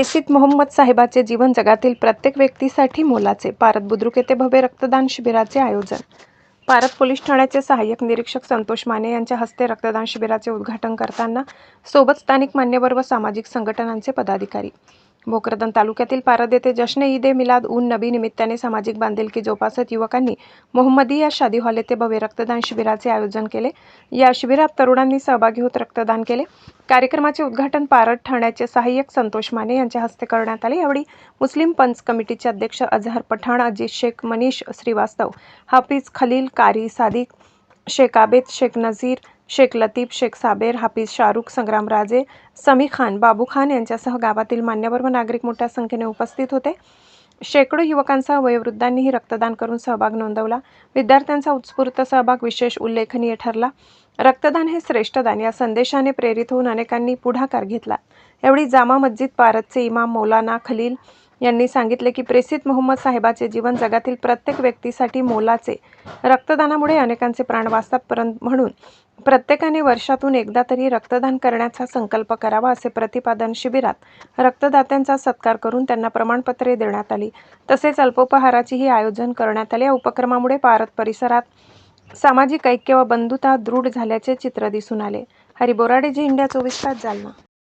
प्रेषित मोहम्मद साहेबाचे जीवन जगातील प्रत्येक व्यक्तीसाठी मोलाचे. पारत बुद्रुक येथे भव्य रक्तदान शिबिराचे आयोजन. पारत पोलीस ठाण्याचे सहाय्यक निरीक्षक संतोष माने यांच्या हस्ते रक्तदान शिबिराचे उद्घाटन करताना सोबत स्थानिक मान्यवर व सामाजिक संघटनांचे पदाधिकारी. भोकरदन तालुक्यातील पारत येथे जश्न-ए-मिलाद-उन नबी निमित्ताने सामाजिक बांधिलकी जोपासत युवकांनी मोहम्मदिया शादी हॉल येथे भव्य रक्तदान शिबिराचे आयोजन केले. या शिबिरात तरुणांनी सहभागी होत रक्तदान केले. कार्यक्रमाचे उद्घाटन पारत ठाण्याचे सहाय्यक संतोष माने यांच्या हस्ते करण्यात आले. यावेळी मुस्लिम पंच कमिटीचे अध्यक्ष अजहर पठाण, अजीज शेख, मनीष श्रीवास्तव, हाफिज खलील, कारी सादिक, शेख आबेद, शेख नजीर, शेख लतीफ, शेख साबेर, हाफिज शाहरुख, संग्राम राजे, समी खान, बाबू खान यांच्यासह गावातील मान्यवर व नागरिक मोठ्या संख्येने उपस्थित होते. शेकडो युवकांसह वयोवृद्धांनीही रक्तदान करून सहभाग नोंदवला. विद्यार्थ्यांचा उत्स्फूर्त सहभाग विशेष उल्लेखनीय ठरला. रक्तदान हे श्रेष्ठ दान या संदेशाने प्रेरित होऊन अनेकांनी पुढाकार घेतला. यावेळी जामा मस्जिद पारतचे इमाम मौलाना खलील यांनी सांगितले की प्रेषित मोहम्मद साहेबाचे जीवन जगातील प्रत्येक व्यक्तीसाठी मोलाचे. रक्तदानामुळे अनेकांचे प्राण वाचतात, म्हणून प्रत्येकाने वर्षातून एकदा तरी रक्तदान करण्याचा संकल्प करावा, असे प्रतिपादन शिबिरात रक्तदात्यांचा सत्कार करून त्यांना प्रमाणपत्रे देण्यात आली. तसेच अल्पोपहाराचेही आयोजन करण्यात आले. या उपक्रमामुळे पारत परिसरात सामाजिक ऐक्य व बंधुता दृढ झाल्याचे चित्र दिसून आले. हरी बोराडे, झी इंडिया 24 तास, जालना.